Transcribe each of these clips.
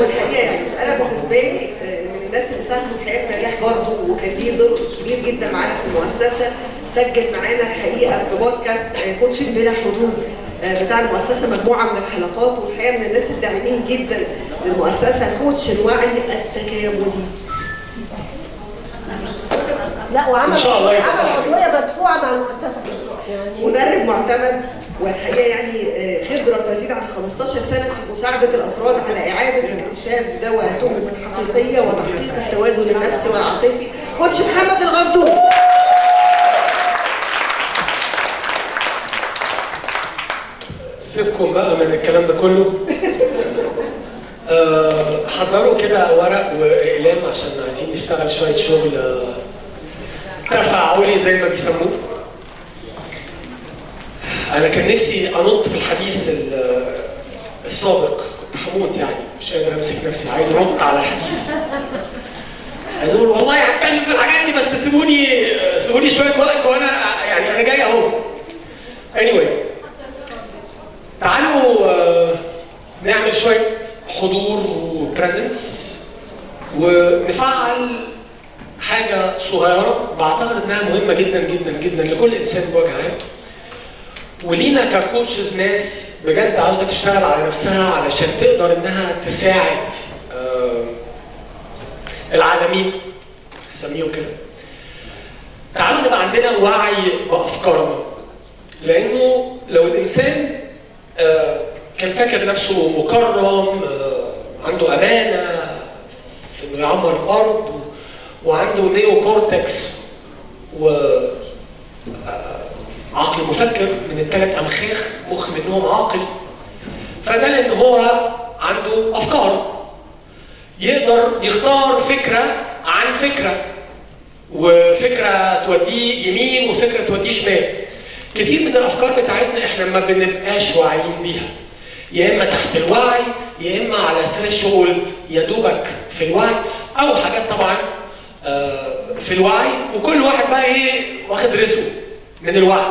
والحقيقه يعني انا بالنسبه لي من الناس اللي ساهموا الحقيقه في نجاح برضه، وكان ليه دور كبير جدا معانا في المؤسسه. سجل معانا الحقيقه في بودكاست كوتشنج بلا حدود بتاع المؤسسه مجموعه من الحلقات، والحقيقه من الناس الداعمين جدا للمؤسسه كوتش الوعي التكاملي. لا وعمل إن شاء الله عضويه مدفوعه مع المؤسسه يعني مدرب معتمد، والحقيقه يعني خبره تزيد عن 15 سنه في مساعده الافراد على اعاده اكتشاف ذواتهم الحقيقيه وتحقيق التوازن النفسي والعاطفي. كوتش محمد الغندور. سيبكم بقى من الكلام ده كله. حضروا كده ورق واقلام عشان عايزين نشتغل شويه شغل تفاعلي زي ما بيسموه. انا كان نفسي انط في الحديث السابق، كنت هموت يعني، مش قادر امسك نفسي، عايز انط على الحديث، عايز اقول والله هتكلم في الحاجات دي بس سيبوني شويه وقت وانا يعني انا جاي اهو. anyway تعالوا نعمل شويه حضور وبريزنس ونفعل حاجه صغيره بعتقد انها مهمه جدا جدا جدا لكل انسان بوجه عام، ولينا ككوتشز ناس بجد عاوزه تشتغل على نفسها علشان تقدر انها تساعد العالمين هسميهم كده. تعالوا نبقى عندنا وعي بافكارنا، لانه لو الانسان كان فاكر نفسه مكرم، عنده امانه في انه يعمر الارض، وعنده نيو كورتكس وعقل مفكر من الثلاث امخاخ، مخ منهم عاقل، فده لان هو عنده افكار، يقدر يختار فكره عن فكره، وفكره توديه يمين وفكره توديه شمال. كتير من الافكار بتاعتنا احنا ما بنبقاش واعيين بيها، يا اما تحت الوعي يا اما على ثريشولد يا دوبك في الوعي، او حاجات طبعا في الوعي، وكل واحد بقى ايه واخد رزقه من الوعي.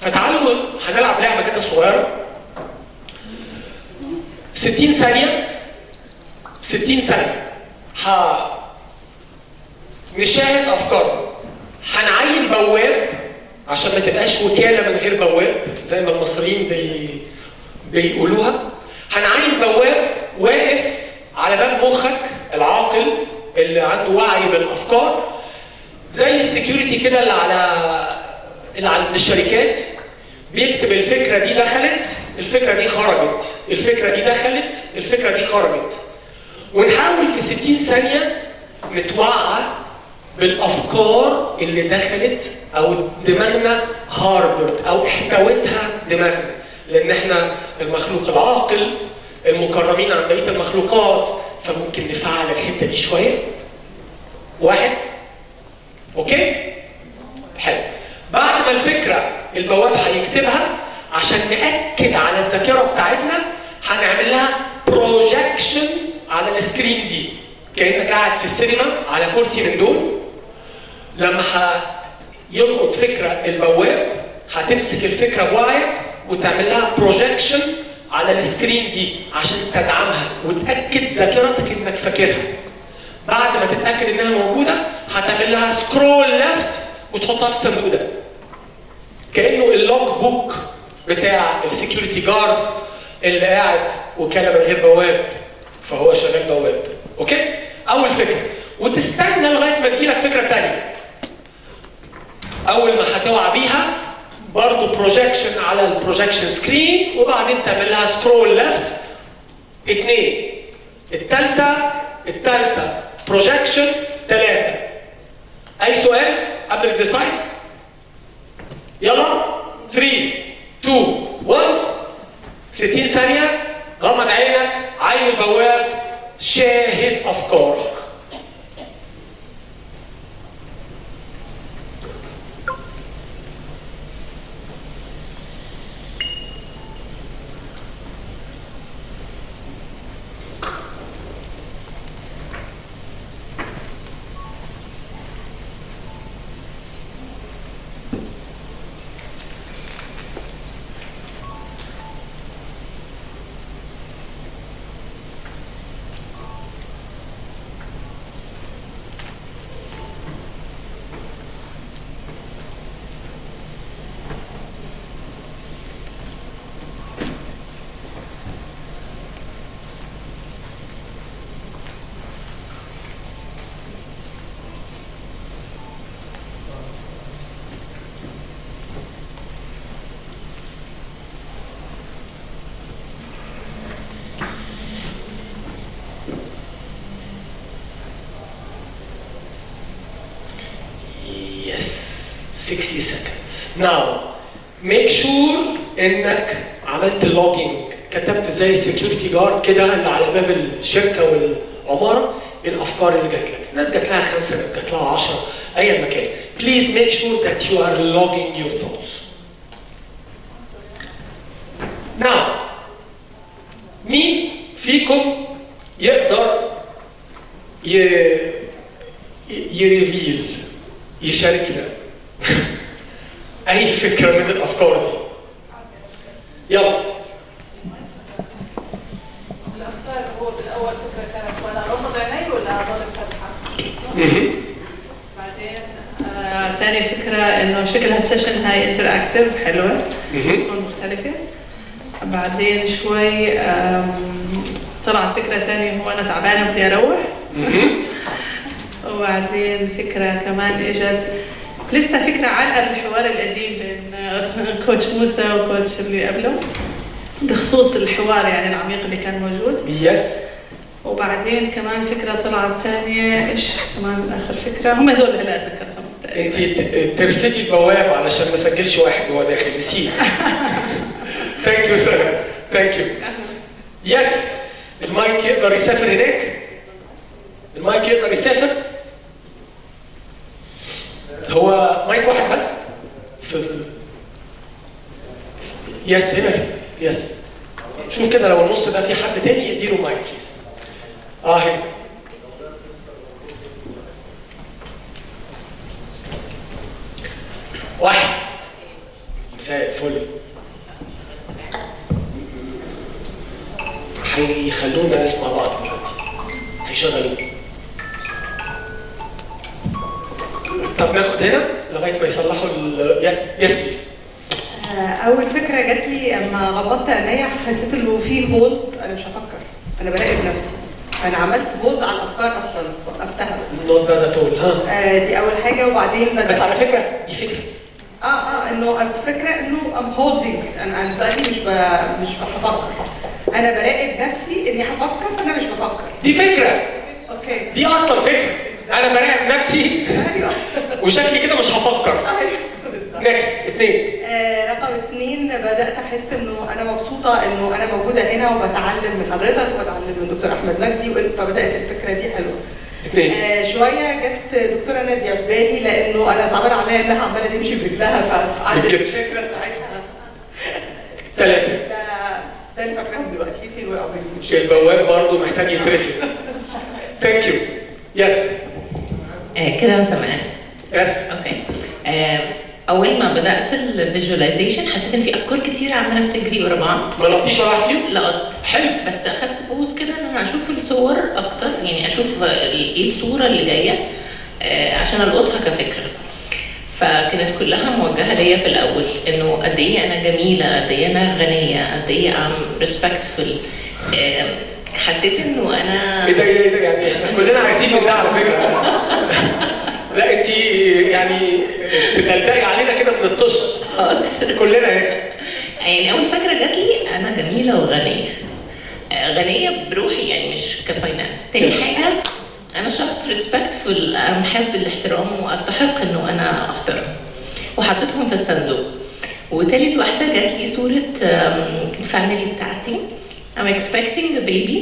فتعالوا هنلعب لعبه كده صغيره 60 ثانيه 60 ثانيه نشاهد افكارنا، هنعين بواب عشان ما تبقاش وكاله من غير بواب زي ما المصريين بيقولوها. هنعين بواب واقف على باب مخك العاقل اللي عنده وعي بالافكار، زي السكيورتي كده اللي عند الشركات، بيكتب الفكره دي دخلت، الفكره دي خرجت، الفكره دي دخلت، الفكره دي خرجت. ونحاول في 60 ثانيه نتوعى بالافكار اللي دخلت او دماغنا هاربرت او احتوتها دماغنا، لان احنا المخلوق العاقل المكرمين عن بقيه المخلوقات، فممكن نفعل الحته دي شويه. واحد اوكي حلو. بعد ما الفكره البواب هيكتبها عشان ناكد على الذاكره بتاعتنا، هنعمل لها بروجكشن على السكرين دي، كانك قاعد في السينما على كرسي من دول. لما يلقط فكره البواب هتمسك الفكره بوعيك وتعمل لها بروجكشن على السكرين دي عشان تدعمها وتاكد ذاكرتك انك فاكرها. بعد ما تتاكد انها موجوده هتعمل لها سكرول ليفت وتحطها في الصندوق ده، كانه اللوج بوك بتاع السكيورتي جارد اللي قاعد وكاله من غير بواب، فهو شغال بواب. اوكي؟ اول فكره، وتستنى لغايه ما تجيلك فكره ثانيه. اول ما هتوعى بيها برضه بروجكشن على البروجكشن سكرين، وبعدين تعمل لها سكرول ليفت. اثنين، الثالثه بروجكشن، ثلاثه. اي سؤال قبل الاكسرسايز؟ يلا 3 2 1. 60 ثانيه، غمض عينك، عين البواب، شاهد افكارك. Yes, 60 seconds. Now, make sure انك عملت لوجينج، كتبت زي سكيورتي جارد كده اللي على باب الشركه والعماره الافكار اللي جات لك. ناس جات لها 5، ناس جات لها 10، ايا ما كان. Please make sure that you are logging your thoughts. Now, مين فيكم يقدر يريفيل يشاركنا اي فكره من الافكار دي؟ يلا. الافكار هو بالاول فكره كانت ولا غمض عيني ولا ضل فتحه. بعدين ثاني فكره انه شكل هالسيشن هاي انتراكتيف حلوه تكون مختلفه. بعدين شوي طلعت فكره ثانيه هو انا تعبانه بدي اروح. وبعدين فكره كمان اجت لسه فكره علقه بالحوار القديم بين كوتش موسى وكوتش اللي قبله بخصوص الحوار يعني العميق اللي كان موجود. يس. وبعدين كمان فكره طلعت ثانيه، ايش كمان اخر فكره؟ هم هدول هلا اتذكرتهم تقريبا. انت ترفدي البواب علشان ما سجلش واحد وهو داخل، نسيت. ثانك يو سر، ثانك يو. يس. المايك يقدر يسافر هناك؟ المايك يقدر يسافر؟ هو مايك واحد بس؟ يس هنا. يس. شوف كده لو النص ده في حد تاني يديله مايك بليز. هنا. واحد. مساء الفل. هيخلونا نسمع بعض دلوقتي. هيشغلونا. طب ناخد هنا لغايه ما يصلحوا يس بليز. اول فكره جات لي اما غمضت عينيا حسيت انه في هولد، انا مش هفكر، انا براقب نفسي. انا عملت هولد على الافكار اصلا، وقفتها. نوت باد ات اول. دي اول حاجه. وبعدين بس على فكره دي فكره. انه الفكره انه ام هولدنج، انا دلوقتي مش بفكر، انا براقب نفسي اني هفكر فانا مش بفكر. دي فكره. اوكي. دي اصلا فكره. انا براقب نفسي. ايوه. وشكلي كده مش هفكر. ايوه. نكست. 2. رقم 2 بدات احس انه انا مبسوطه انه انا موجوده هنا وبتعلم من حضرتك وبتعلم من دكتور احمد مجدي، فبدات الفكره دي حلوه. 2. شويه جت دكتوره ناديه في بالي لانه انا صعبان عليا انها عماله تمشي برجلها فعدت الفكره بتاعتها. 3. ده اللي فاكراهم دلوقتي، في 2 وقعوا مني. البواب برضه محتاج يترفد. ثانك يو. يس. كده انا سامعاك. يس. اوكي. اول ما بدات الفيجواليزيشن حسيت ان في افكار كتير عماله بتجري ورا بعض. ما لقطتيش ولا واحد فيهم؟ لقط. حلو. بس اخدت بوز كده ان انا اشوف الصور اكتر، يعني اشوف ايه الصوره اللي جايه عشان القطها كفكره. فكانت كلها موجهه ليا في الاول انه قد ايه انا جميله، قد ايه انا غنيه، قد ايه ام ريسبكتفul. حسيت انه انا ايه ده يعني احنا كلنا عايزين من ده على فكره. لا انت يعني تدلدقي علينا كده من الطشت. كلنا هيك. يعني اول فكره جات لي انا جميله وغنيه. غنيه بروحي يعني مش كفاينانس. تاني حاجه انا شخص ريسبكتفul، انا بحب الاحترام واستحق انه انا احترم، وحطيتهم في الصندوق. وتالت واحده جات لي صوره الفاميلي بتاعتي. I'm expecting a baby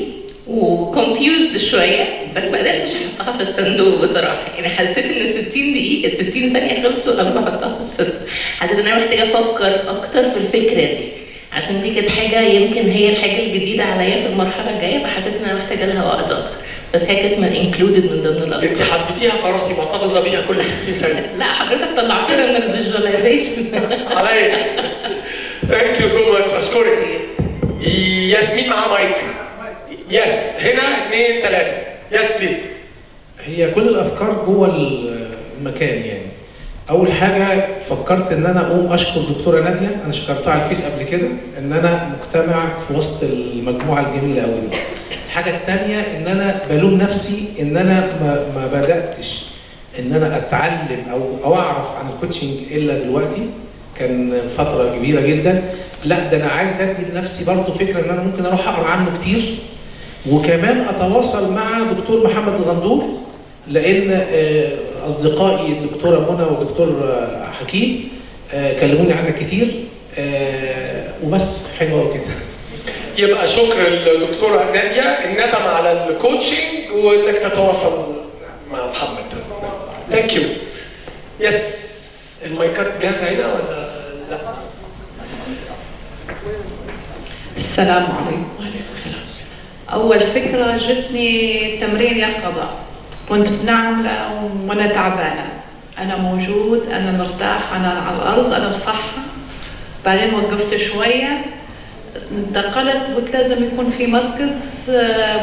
وconfused شويه، بس ما قدرتش احطها في الصندوق بصراحه. يعني حسيت ان 60 دقيقه 60 ثانيه خلصوا قبل ما احطها في الصندوق. حسيت ان انا محتاجه افكر اكتر في الفكره دي، عشان دي كانت حاجه يمكن هي الحاجه الجديده عليا في المرحله الجايه، فحسيت ان انا محتاجه لها وقت اكتر. بس هي كانت انكلودد من ضمن الافكار. انت حبيتيها فرحتي محتفظه بيها كل 60 ثانيه. لا حضرتك طلعتنا من الفيجواليزيشن. عليا. ثانك يو سو ماتش، اشكرك. ياسمين معاه مايك. يس. هنا 2 3. يس بليز. هي كل الافكار جوه المكان يعني. اول حاجه فكرت ان انا اقوم اشكر دكتوره ناديه، انا شكرتها على الفيس قبل كده ان انا مجتمع في وسط المجموعه الجميله قوي دي. الحاجه الثانيه ان انا بلوم نفسي ان انا ما بداتش ان انا اتعلم او اعرف عن الكوتشنج الا دلوقتي، كان فتره كبيره جدا. لا ده انا عايز ادي لنفسي برضه فكره ان انا ممكن اروح اقرا عنه كتير، وكمان اتواصل مع دكتور محمد الغندور، لان اصدقائي الدكتوره منى والدكتور حكيم كلموني عنك كتير، وبس. حلوه كده. يبقى شكر للدكتوره ناديه الندم على الكوتشنج وانك تتواصل مع محمد. ثانك يو. يس، المايكات جاهزه هنا ولا لا؟ السلام عليكم. وعليكم السلام. أول فكرة جتني تمرين يقظة، كنت بنعمله وأنا تعبانة، أنا موجود، أنا مرتاح، أنا على الأرض، أنا بصحة. بعدين وقفت شوية، انتقلت، قلت لازم يكون في مركز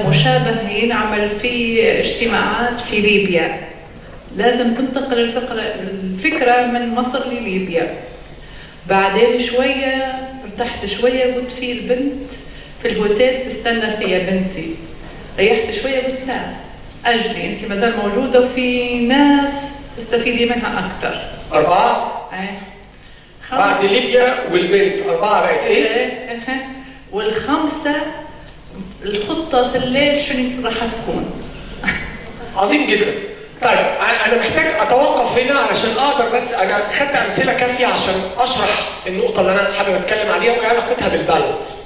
مشابه ينعمل فيه اجتماعات في ليبيا، لازم تنتقل الفكرة من مصر لليبيا. بعدين شوية ارتحت شوية، قلت في البنت في الهوتيل تستنى فيها بنتي، ريحت شوية، قلت لا أجلي، أنت ما زال موجودة وفي ناس تستفيدي منها أكثر. 4 بعد ليبيا والبنت 4 بقت ايه؟ والخامسة الخطة في الليل شنو راح تكون؟ عظيم جدا. طيب انا محتاج اتوقف هنا علشان اقدر، بس انا خدت امثله كافيه عشان اشرح النقطه اللي انا حابب اتكلم عليها وايه علاقتها بالبالانس.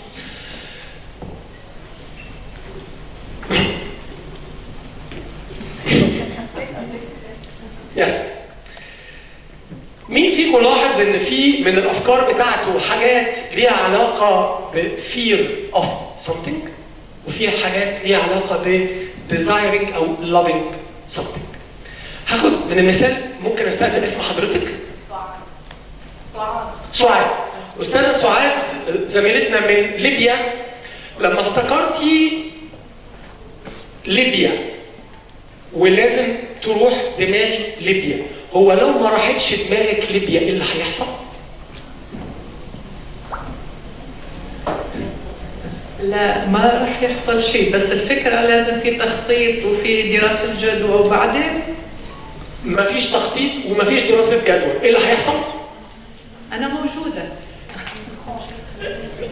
يس. مين فيكم لاحظ ان في من الافكار بتاعته حاجات ليها علاقه بفير اوف something وفي حاجات ليها علاقه ب desiring او loving something. هاخد من المثال، ممكن استاذن اسم حضرتك؟ سعاد. استاذه سعاد زميلتنا من ليبيا، لما افتكرتي ليبيا ولازم تروح دماغي ليبيا، هو لو ما راحتش دماغك ليبيا ايه اللي هيحصل؟ لا، ما راح يحصل شيء، بس الفكرة لازم في تخطيط وفي دراسة جدوى، وبعدين مفيش تخطيط ومفيش دراسة جدوى، ايه اللي هيحصل؟ أنا موجودة.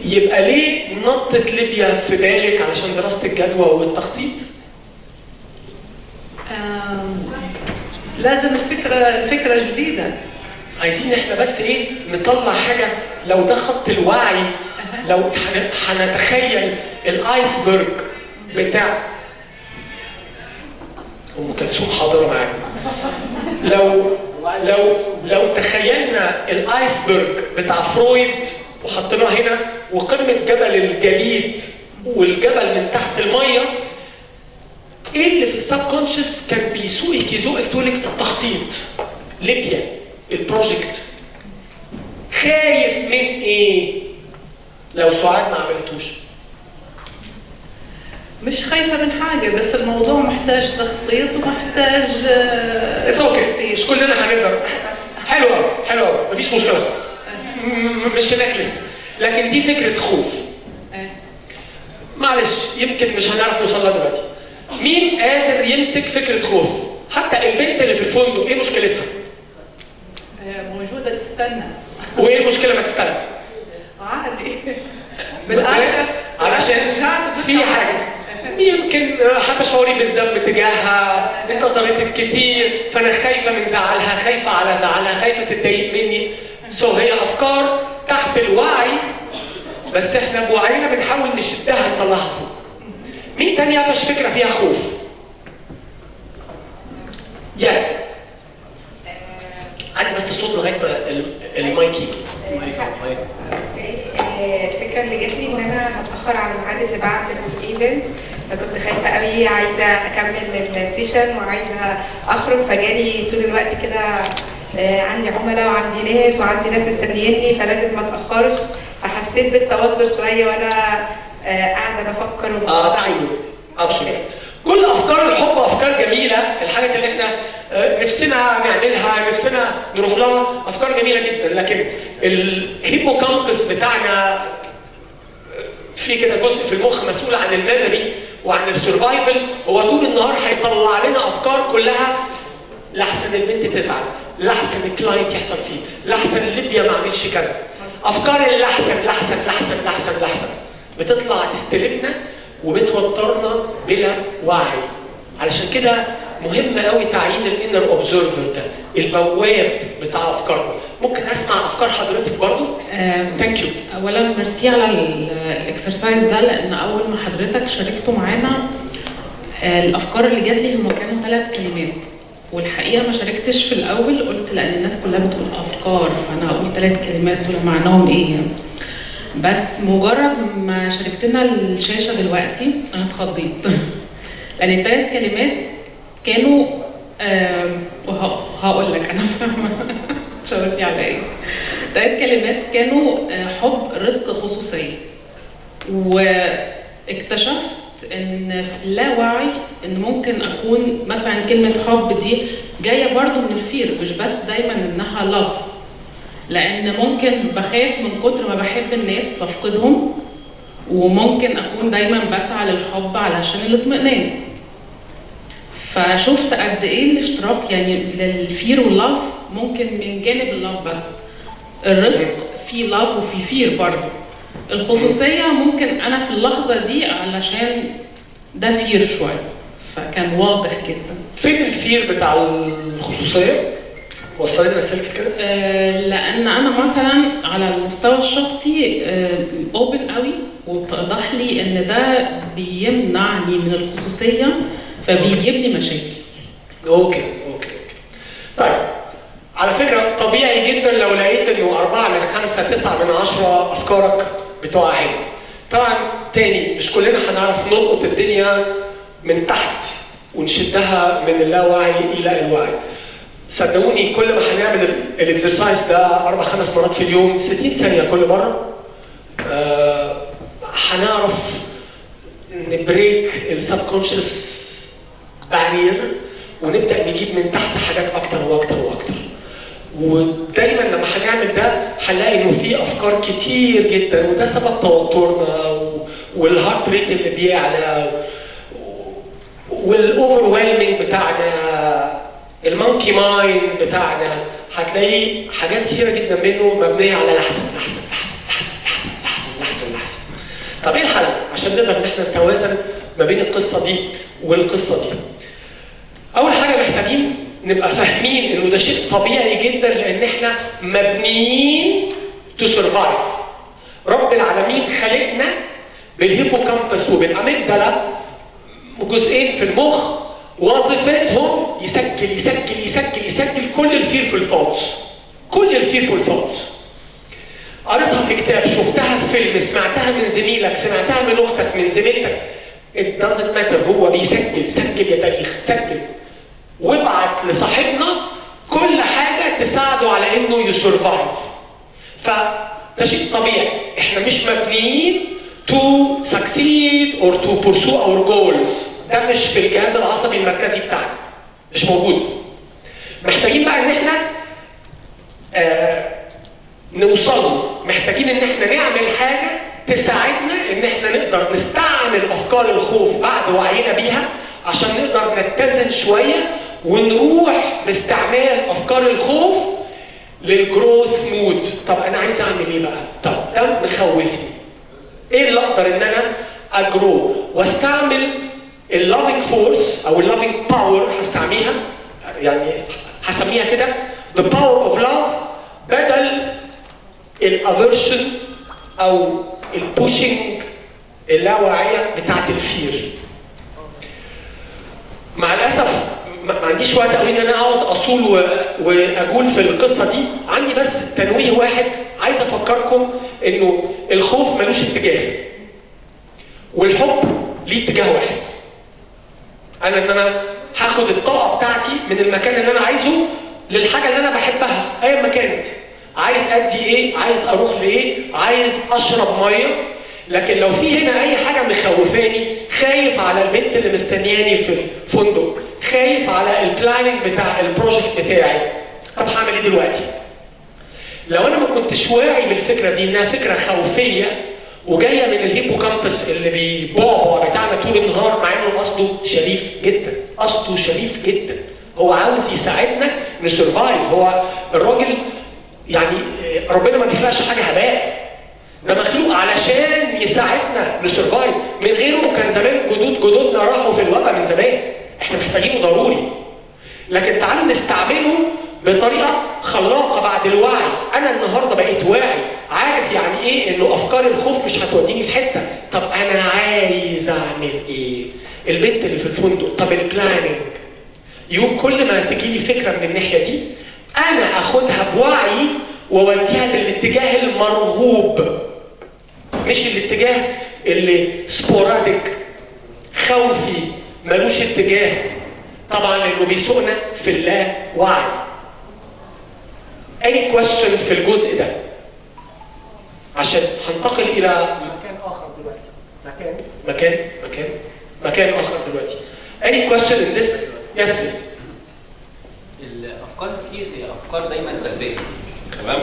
يبقى ليه نطت ليبيا في بالك علشان دراسة الجدوى والتخطيط؟ لازم الفكرة جديدة. عايزين احنا بس ايه نطلع حاجة، لو ده خط الوعي، لو هنتخيل الايسبرج بتاع ام كلثوم حاضره معانا، لو تخيلنا الايسبرج بتاع فرويد وحطيناه هنا وقمه جبل الجليد والجبل من تحت الميه، ايه اللي في السب كونشس كان بيسوقك يزوقك تقولك التخطيط، ليبيا، البروجكت. خايف من ايه لو سعاد ما عملتوش؟ مش خايفة من حاجة، بس الموضوع محتاج تخطيط ومحتاج اتس اوكي، مش كلنا هنقدر. حلو قوي، حلو قوي، مفيش مشكلة خالص. مش هناك لسه، لكن دي فكرة خوف. معلش يمكن مش هنعرف نوصل لها دلوقتي. مين قادر يمسك فكرة خوف؟ حتى البنت اللي في الفندق ايه مشكلتها؟ موجودة تستنى. وايه المشكلة ما تستنى؟ عادي. بالآخر علشان في حاجة يمكن هتشعري بالذنب تجاهها، انتظرتك كتير، فانا خايفة من زعلها، خايفة على زعلها، خايفة تتضايق مني. هي افكار تحت الوعي، بس احنا بوعينا بنحاول نشدها نطلعها فوق. مين تاني قفش فكرة فيها خوف؟ يس. عندي بس الصوت لغاية ما المايك يجي. الفكره اللي جات لي ان انا هتاخر على الميعاد اللي بعد الايفنت، فكنت خايفه قوي، عايزه اكمل السيشن وعايزه اخرج، فجالي طول الوقت كده عندي عملاء وعندي ناس مستنيني، فلازم ما اتاخرش، فحسيت بالتوتر شويه وانا قاعده بفكر وبقعد. كل افكار الحب افكار جميله، الحاجات اللي احنا نفسنا نعملها، نفسنا نروح لها، افكار جميله جدا، لكن الهيبوكامبس بتاعنا في كده جزء في المخ مسؤول عن الميموري وعن السرفايفل، هو طول النهار هيطلع لنا افكار كلها لحسن البنت تزعل، لحسن الكلاينت يحصل فيه، لحسن ليبيا ما عملش كذا. افكار اللحسن لحسن لحسن لحسن لحسن بتطلع تستلمنا وبتوترنا بلا وعي. علشان كده مهم قوي تعيين الانر اوبزرفر ده، البواب بتاع افكارنا. ممكن اسمع افكار حضرتك برضو؟ ثانك يو. اولا ميرسي على الاكسرسايز ده، لان اول ما حضرتك شاركته معانا الافكار اللي جات لي هم كانوا 3 كلمات، والحقيقه ما شاركتش في الاول، قلت لان الناس كلها بتقول افكار فانا هقول 3 كلمات دول معناهم ايه يعني. بس مجرد ما شاركت لنا الشاشه دلوقتي انا اتخضيت لان ال3 كلمات كانوا وهقول لك انا فاهمه شاورتي على ايه. 3 كلمات كانوا حب، رزق، خصوصيه. واكتشفت ان في اللاوعي ان ممكن اكون مثلا كلمه حب دي جايه برضو من الفير، مش بس دايما انها لاف، لان ممكن بخاف من كتر ما بحب الناس فافقدهم، وممكن اكون دايما بسعى للحب علشان الاطمئنان. فشفت قد ايه الاشتراك يعني للفير واللاف ممكن من جانب اللاف بس. الرزق في لاف وفي فير برضه. الخصوصية ممكن انا في اللحظة دي علشان ده فير شوية، فكان واضح جدا. فين الفير بتاع الخصوصية؟ وصل لنا السلك كده؟ لان انا مثلا على المستوى الشخصي اوبن قوي، وبتوضح لي ان ده بيمنعني من الخصوصية فبيجيب لي مشاكل. اوكي. طيب على فكرة طبيعي جدا لو لقيت انه 4 من 5 9 من 10 افكارك بتوع عين. طبعا تاني مش كلنا هنعرف نلقط الدنيا من تحت ونشدها من اللاوعي الى الوعي. صدقوني كل ما هنعمل الاكسرسايز ده 4 5 مرات في اليوم 60 ثانية كل مرة هنعرف نبريك السبكونشس بارير ونبدا نجيب من تحت حاجات اكتر واكتر واكتر. ودايما لما هنعمل ده هنلاقي انه في افكار كتير جدا، وده سبب توترنا والهارت ريت اللي بيعلى والاوفر ويلمنج بتاعنا، المونكي مايند بتاعنا، هتلاقي حاجات كتيره جدا منه مبنيه على الاحسن الاحسن الاحسن الاحسن الاحسن الاحسن الاحسن. طب ايه الحل عشان نقدر ان احنا نتوازن ما بين القصه دي والقصه دي؟ اول حاجه محتاجين نبقى فاهمين انه ده شيء طبيعي جدا، لان احنا مبنيين تو سرفايف. رب العالمين خلقنا بالهيبوكامبس وبالاميجدالا، جزئين في المخ وظيفتهم يسجل يسجل يسجل يسجل كل الفيرفول ثوتس، كل الفيرفول ثوتس. قريتها في كتاب، شفتها في فيلم، سمعتها من زميلك، سمعتها من اختك، من زميلتك، it doesn't matter، هو بيسجل. سجل يا تاريخ، سجل وابعت لصاحبنا كل حاجه تساعده على انه يسرفايف. فده شيء طبيعي، احنا مش مبنيين to succeed or to pursue our goals. ده مش في الجهاز العصبي المركزي بتاعنا، مش موجود. محتاجين بقى ان احنا نوصل، محتاجين ان احنا نعمل حاجه تساعدنا ان احنا نقدر نستعمل افكار الخوف بعد وعينا بيها عشان نقدر نتزن شويه ونروح باستعمال افكار الخوف للجروث مود. طب انا عايز اعمل ايه بقى؟ طب ده مخوفني، ايه اللي اقدر ان انا اجرو واستعمل اللافينج فورس او اللافينج باور؟ هستعملها يعني هسميها كده the power of love بدل الافيرشن او البوشنج اللاواعيه بتاعت الفير. مع الاسف ما عنديش وقت قوي ان انا اقعد اصول واجول في القصه دي. عندي بس تنويه واحد عايز افكركم انه الخوف ملوش اتجاه والحب ليه اتجاه واحد. ان انا هاخد الطاقه بتاعتي من المكان اللي انا عايزه للحاجه اللي انا بحبها ايا ما كانت. عايز ادي ايه؟ عايز اروح لايه؟ عايز اشرب ميه. لكن لو في هنا اي حاجه مخوفاني، خايف على البنت اللي مستنياني في الفندق، خايف على البلاننج بتاع البروجكت بتاعي، طب هعمل ايه دلوقتي؟ لو انا ما كنتش واعي بالفكره دي انها فكره خوفيه وجايه من الهيبوكامبس اللي بيبعبع بتاعنا طول النهار، مع انه قصده شريف جدا، قصده شريف جدا، هو عاوز يساعدنا نسرفايف. هو الراجل يعني ربنا ما بيخلقش حاجه هباء، ده مخلوق علشان يساعدنا نسرفايف، من غيره كان زمان جدودنا راحوا في الوباء من زمان. احنا محتاجينه ضروري، لكن تعالوا نستعمله بطريقه خلاقه بعد الوعي. انا النهارده بقيت واعي، عارف يعني ايه انه افكار الخوف مش هتوديني في حته. طب انا عايز اعمل ايه؟ البنت اللي في الفندق، طب البلاننج. يوم كل ما تجيلي فكره من الناحيه دي انا اخدها بوعي واوديها للاتجاه المرغوب، مش الاتجاه اللي سبوراديك خوفي ملوش اتجاه. طبعا لانه بيسوقنا في اللا وعي. any question في الجزء ده عشان هنتقل الى مكان اخر دلوقتي. مكان اخر دلوقتي. any question in this? yes please. الافكار كتير هي افكار دايما سلبيه، تمام؟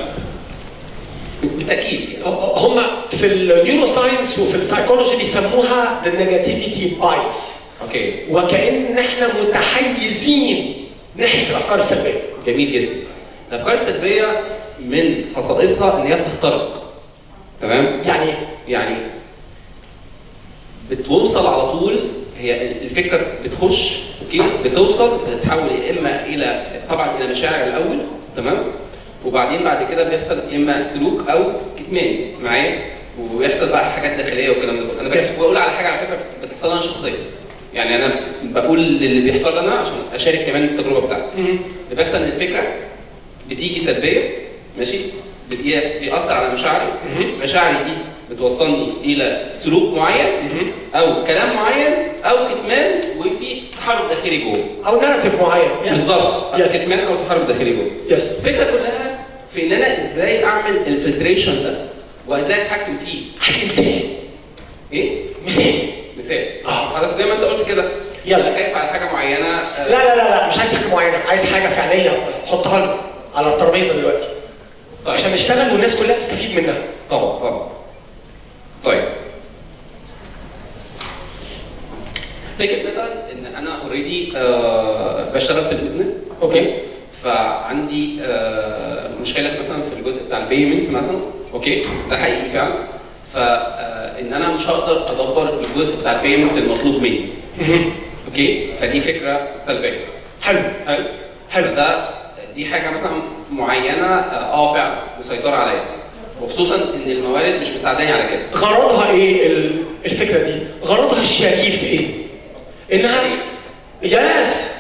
بالتاكيد هم في النيورو ساينس وفي السايكولوجي بيسموها the negativity bias. اوكي. وكأن احنا متحيزين ناحيه الافكار السلبيه. جميل جدا. الافكار السلبيه من خصائصها ان هي بتخترق. تمام؟ يعني بتوصل على طول، هي الفكره بتخش اوكي، بتوصل بتتحول يا اما الى طبعا الى مشاعر الاول، تمام؟ وبعدين بعد كده بيحصل اما سلوك او كتمان معايا، ويحصل بقى حاجات داخليه والكلام ده. انا بقول على حاجه على فكره بتحصل لي انا شخصيا. يعني انا بقول اللي بيحصل لنا عشان اشارك كمان التجربه بتاعتي. اللي بيحصل ان الفكره بتيجي سلبيه، ماشي؟ بيأثر على مشاعري، مشاعري دي بتوصلني الى سلوك معين او كلام معين او كتمان، وفي تحرك داخلي جوه او ناراتيف معين. بالظبط. كتمان او تحرك داخلي جوه. الفكره كلها في ان انا ازاي اعمل الفلتريشن ده وازاي اتحكم فيه. احكي مثال. ايه؟ مثال. حضرتك زي ما انت قلت كده، يلا خايف على حاجه معينه. لا مش عايز حاجه معينه، عايز حاجه فعليه حطها لنا على الترابيزه دلوقتي. طيب. عشان نشتغل والناس كلها تستفيد منها. طبعا. طيب. فكرة مثلا ان انا اوريدي بشتغل في البيزنس، اوكي؟ فعندي مشكله مثلا في الجزء بتاع البيمنت مثلا، اوكي؟ ده حقيقي فعلا. فان انا مش هقدر ادبر الجزء بتاع البيمنت المطلوب مني. اوكي؟ فدي فكره سلبيه. حلو. دي حاجه مثلا معينه فعلا مسيطره عليا، وخصوصا ان الموارد مش مساعداني على كده. غرضها ايه الفكره دي؟ غرضها الشريف ايه؟ انها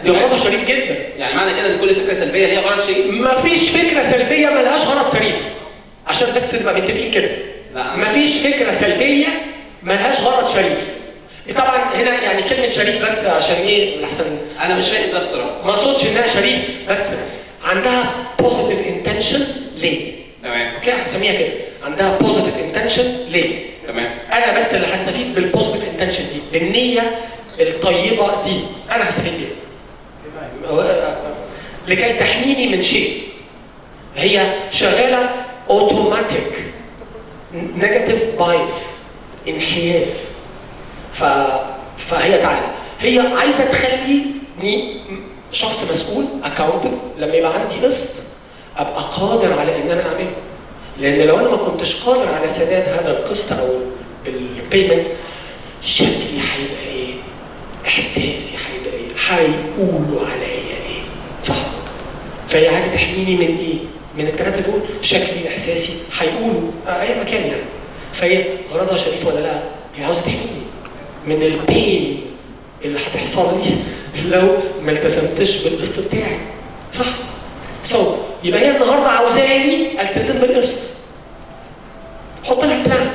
دي غرضها شريف جدا. يعني معنى كده ان كل فكره سلبيه ليها غرض شريف؟ مفيش فكره سلبيه ملهاش غرض شريف. عشان بس نبقى متفقين كده. مفيش فكره سلبيه ملهاش غرض شريف. طبعا هنا يعني كلمه شريف بس عشان ايه؟ احسن انا مش فاهم ده بصراحه. ما اقصدش انها شريف، بس عندها بوزيتيف انتنشن ليه؟ تمام. اوكي هنسميها كده، عندها بوزيتيف انتنشن ليه؟ تمام. انا بس اللي هستفيد بالبوزيتيف انتنشن دي، بالنية الطيبة دي، انا هستفيد بيها. لكي تحميني من شيء. هي شغالة اوتوماتيك نيجاتيف بايس، انحياز. فهي تعالى، هي عايزة تخليني شخص مسؤول اكاونتبل، لما يبقى عندي قسط ابقى قادر على ان انا اعمله. لان لو انا ما كنتش قادر على سداد هذا القسط او البيمنت، شكلي هيبقى ايه؟ احساسي هيبقى ايه؟ هيقولوا عليا ايه؟ صح؟ فهي عايزه تحميني من ايه؟ من الثلاثه دول، شكلي، احساسي، هيقولوا اي مكان يعني. فهي غرضها شريف ولا لا؟ هي عاوزه تحميني من البين اللي هتحصل لي لو ما التزمتش بالقسط بتاعي. صح؟ يبقى هي النهارده عاوزاني التزم بالقسط. حط لها بلان.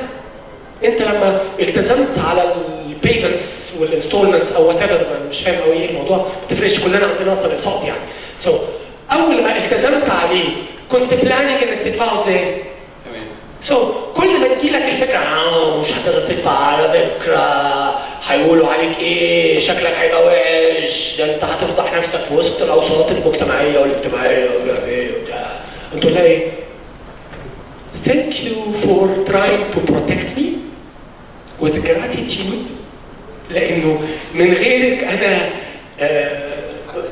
انت لما التزمت على البيمنتس والانستولمنتس او وات ايفر، مش فاهم قوي ايه الموضوع، ما بتفرقش، كلنا عندنا اصلا اقساط يعني. اول ما التزمت عليه كنت بلاننج انك تدفعه ازاي؟ تمام. كل ما تجيلك الفكره مش هتقدر تدفع على بكره، هيقولوا عليك ايه؟ شكلك هيبقى وحش، ده انت هتفضح نفسك في وسط الاوساط المجتمعيه والاجتماعيه وبتاع. انت تقول لها ايه؟ Thank you for trying to protect me with gratitude، لانه من غيرك انا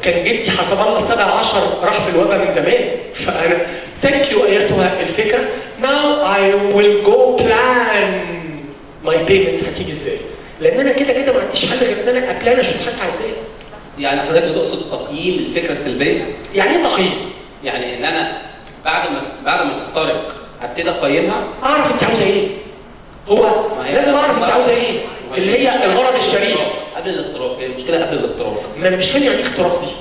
كان جدي حسب الله 17 راح في الوباء من زمان. فانا ثانك يو ايتها الفكره. now I will go plan my payments هتيجي ازاي؟ لان انا كده كده ما عنديش حل غير ان انا ابلان اشوف هدفع ازاي. يعني حضرتك بتقصد تقييم الفكره السلبيه؟ يعني ايه تقييم؟ يعني ان انا بعد ما تخترق ابتدي اقيمها، اعرف انت عاوزه ايه. هو لازم اعرف انت عاوزه ايه، اللي هي الغرض الشريف. قبل الاختراق، هي المشكله قبل الاختراق. ما انا مش فاهم يعني ايه اختراق دي.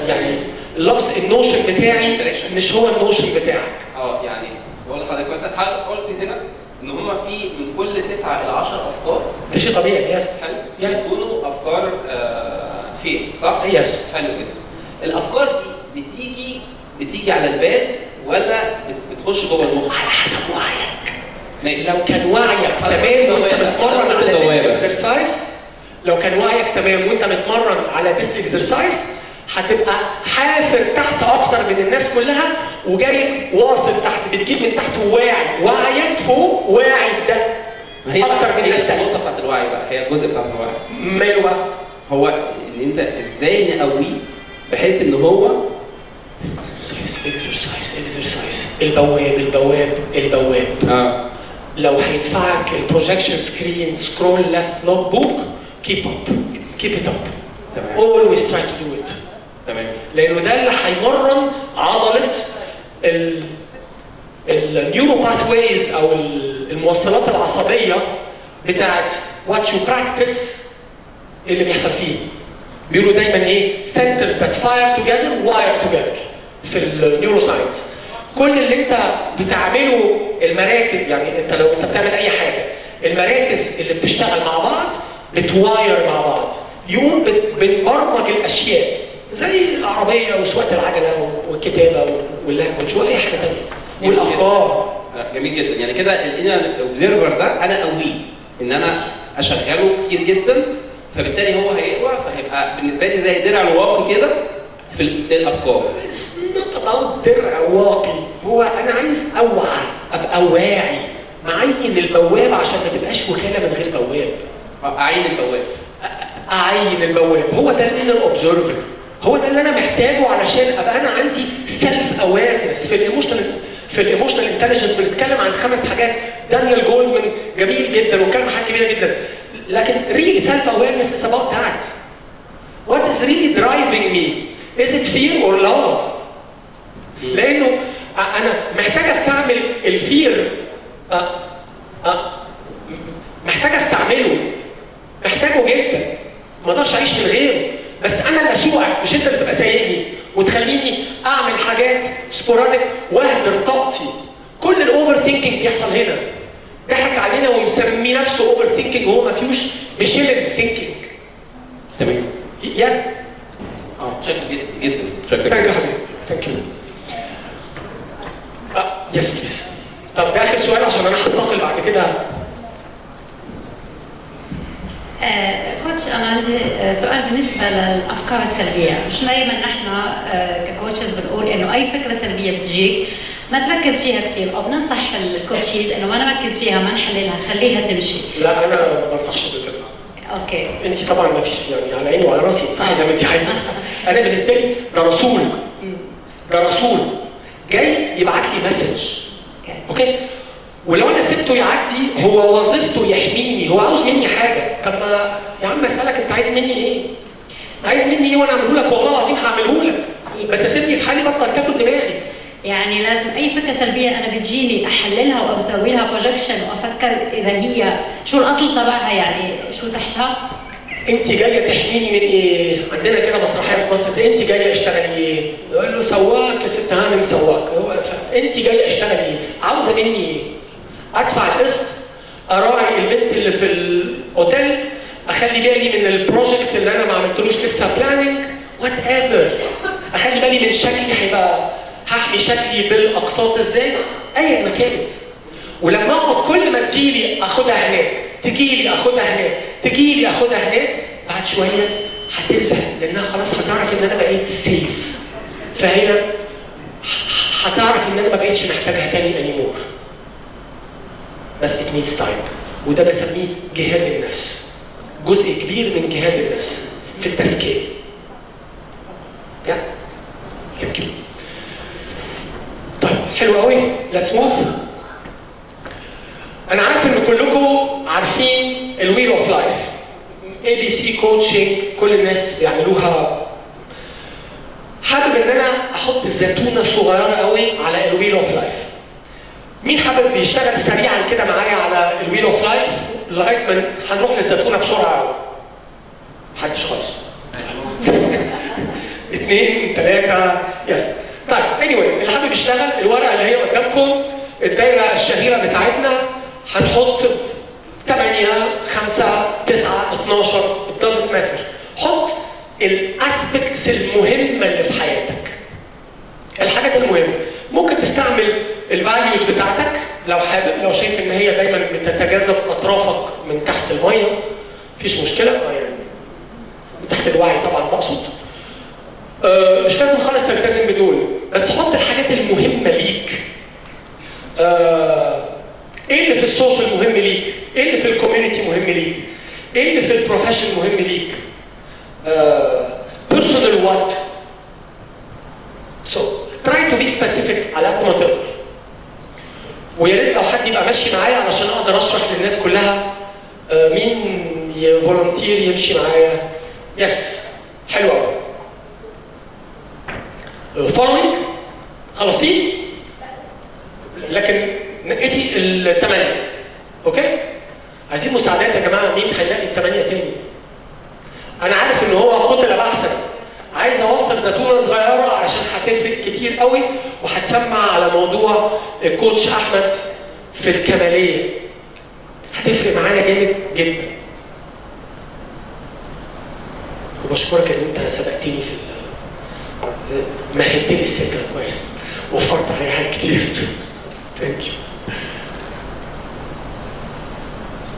يعني اللفظ النوشن بتاعي مش هو النوشن بتاعك. يعني بقول لحضرتك مثلا قلت هنا ان هم في من كل 9 إلى 10 افكار. ده شيء طبيعي. يس. حلو. يكونوا افكار فين، صح؟ يس. حلو جدا. الافكار دي بتيجي على البال ولا بتخش جوه المخ؟ على حسب وعيك. ماشي. لو كان وعيك تمام وانت متمرن على this exercise، لو كان وعيك تمام وانت متمرن على this exercise هتبقى حافر تحت اكتر من الناس كلها وجاي واصل تحت، بتجيب من تحت وعيك فوق واعي ده اكتر من الناس تانية. النقطه بتاعت الوعي بقى هي الجزء بتاع الوعي. ماله بقى؟ هو ان انت ازاي نقويه بحيث ان هو exercise البواب لو هينفعك البروجكشن سكرين سكرول ليفت لوج بوك keep it up. تمام. always try to do it. تمام. لانه ده اللي هيمرن عضله النيورو باثويز او الموصلات العصبيه بتاعت what you practice اللي بيحصل فيه. بيقولوا دايما ايه centers that fire together wire together في النيورو ساينس. كل اللي انت بتعمله المراكز، يعني انت لو انت بتعمل اي حاجه المراكز اللي بتشتغل مع بعض بتواير مع بعض، يوم بتبرمج الاشياء زي العربيه وسواقه العجله والكتابه واللانجوج واي حاجه ثانيه والافكار. جميل جدا. يعني كده الاوبزرفر ده انا اقويه ان انا اشغله كتير جدا، فبالتالي هو هيقوى، فهيبقى بالنسبه لي زي درع واقي كده في الافكار. It's not about درع واقي، هو انا عايز اوعى، ابقى واعي، معين البواب عشان ما تبقاش وكاله من غير بواب. اعين البواب. اعين البواب، هو ده الانر اوبزرفر، هو ده اللي انا محتاجه علشان ابقى انا عندي سيلف اويرنس. في الايموشنال انتليجنس بنتكلم عن 5 حاجات. دانيال جولدمان جميل جدا وكان حاجه كبيره جدا، لكن real self awareness is about that. What is really driving me? Is it fear or love? لانه انا محتاج استعمل الفير، محتاج استعمله، محتاجه جدا، ما اقدرش اعيش من غيره. بس انا اللي اسوقك، مش انت اللي تبقى سايقني وتخليني اعمل حاجات سبوراديك واهدر طاقتي. كل الاوفر ثينكينج بيحصل هنا. ضحك علينا ومسمي نفسه اوفر ثينكينج وهو ما فيهوش بشيلن ثينكينج. تمام. يس. شكرا جدا. شكرا. ثانك يو حبيبي. ثانك يو. يس بليز. طب ده اخر سؤال عشان انا هنتقل بعد كده. كوتش انا عندي سؤال بالنسبه للافكار السلبيه. مش دايما نحن ككوتشز بنقول انه اي فكره سلبيه بتجيك ما تركز فيها كثير، او بننصح الكوتشيز انه ما نركز فيها، ما نحللها، خليها تمشي. لا انا ما بنصحش بكده. اوكي. انت طبعا ما فيش، يعني على عيني وعلى راسي تصحي زي ما انت عايزه. انا بالنسبه لي ده رسول. ده رسول جاي يبعت لي مسج. اوكي. ولو انا سبته يعدي هو وظيفته يحميني، هو عاوز مني حاجه. طب ما يا عم اسالك انت عايز مني ايه؟ عايز مني ايه وانا اعمله لك؟ والله العظيم هعمله لك، بس سيبني في حالي، بطل تاكل دماغي. يعني لازم اي فكره سلبيه انا بتجيني احللها واسوي لها بروجكشن وافكر اذا هي شو الاصل تبعها، يعني شو تحتها. انت جايه تحميني من ايه؟ عندنا كده مسرحيه في مصر، انت جايه اشتغلي ايه؟ يقول له سواق يا ست هانم سواق. هو انت جايه اشتغلي ايه؟ عاوزه مني ايه؟ ادفع القسط، اراعي البنت اللي في الاوتيل، اخلي بالي من البروجكت اللي انا ما عملتلوش لسه بلاننج، وات ايفر، اخلي بالي من شكلي، هيبقى هحمي شكلي بالاقساط ازاي؟ ايا ما كانت. ولما اقعد كل ما تجيلي اخدها هناك، تجيلي اخدها هناك، تجيلي اخدها هناك، بعد شويه هتزهق لانها خلاص هتعرف ان انا بقيت سيف. فهنا هتعرف ان انا ما بقيتش محتاجها تاني انيمور. بس it needs time. وده بسميه جهاد النفس. جزء كبير من جهاد النفس في التزكية. let's move. انا عارف ان كلكم عارفين الويل اوف لايف. ABC كوتشنج كل الناس بيعملوها. حابب ان انا احط زيتونه صغيره قوي على الويل اوف لايف. مين حابب يشتغل سريعا كده معايا على الويل اوف لايف لغايه ما هنروح للزيتونه بسرعه قوي؟ محدش خالص. 2 3 يس. طيب anyway اللي حابب يشتغل الورقه اللي هي قدامكم الدايره الشهيره بتاعتنا هنحط 8 5 9 12 it doesn't matter. حط الاسبكتس المهمه اللي في حياتك. الحاجات المهمه ممكن تستعمل الفاليوز بتاعتك لو حابب، لو شايف ان هي دايما بتتجاذب اطرافك من تحت الميه مفيش مشكله يعني من تحت الوعي طبعا بقصد. مش لازم خالص تلتزم بدول بس حط الحاجات المهمه ليك. ايه اللي في السوشيال مهم ليك؟ ايه اللي في الكوميونتي مهم ليك؟ ايه اللي في البروفيشن مهم ليك؟ personal what؟ so try to be specific على قد ما تقدر. ويا ريت لو حد يبقى ماشي معايا علشان اقدر اشرح للناس كلها. مين يفولنتير يمشي معايا؟ يس حلو قوي. فولوينج خلصتي؟ لكن نقيتي الثمانيه. اوكي؟ عايزين مساعدات يا جماعه. مين هيلاقي الثمانيه تاني؟ انا عارف ان هو قتل بحثا. عايز اوصل زيتونه صغيره عشان هتفرق كتير قوي وهتسمع على موضوع الكوتش احمد في الكماليه. هتفرق معانا جامد جدا. وبشكرك ان انت سبقتني في مهدت لي السكه كويس. وفرت عليا حاجات كتير. ثانك يو.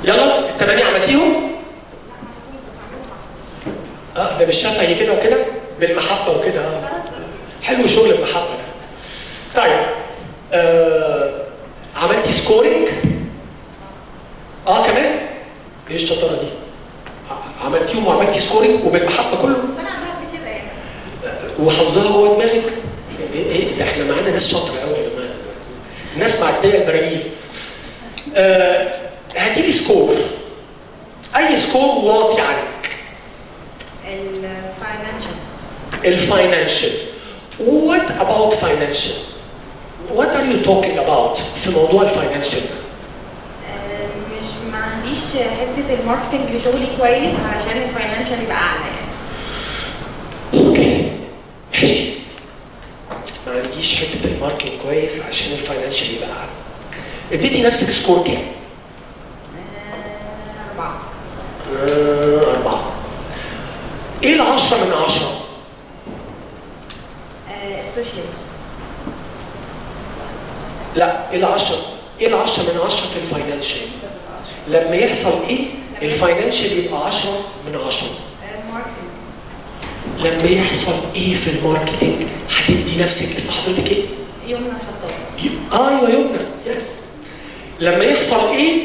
يلا الثمانيه عملتيهم؟ ده بالشفهي كده وكده بالمحبه وكده. حلو شغل المحبه ده. طيب عملتي سكورينج؟ كمان؟ ايه الشطاره دي؟ عملتيهم وعملتي سكورينج وبالمحبه كله؟ انا عملت كده يعني. وحافظاها جوه دماغك؟ ايه ده احنا معانا ناس شاطره قوي يا جماعه. ناس معديه البراميل. هاتي لي سكور. اي سكور واطي عنك. الفاينانشال. What about financial? What are you talking about في موضوع الفاينانشال؟ مش ما عنديش حته الماركتنج لشغلي كويس علشان الفاينانشال يبقى اعلى يعني. اوكي ماشي. ما عنديش حته الماركتنج كويس عشان الفاينانشال يبقى اعلى. اديتي نفسك سكور كام؟ 4. 4. ايه ال10 من 10؟ السوشيال. لا ايه ال10 من 10 في الفاينانشال؟ لما يحصل ايه الفاينانشال يبقى 10 من 10. ماركتنج. لما يحصل ايه في الماركتنج هتدي نفسك اسم حضرتك ايه؟ يمنى الخطاب. ايوه يمنى يس. لما يحصل ايه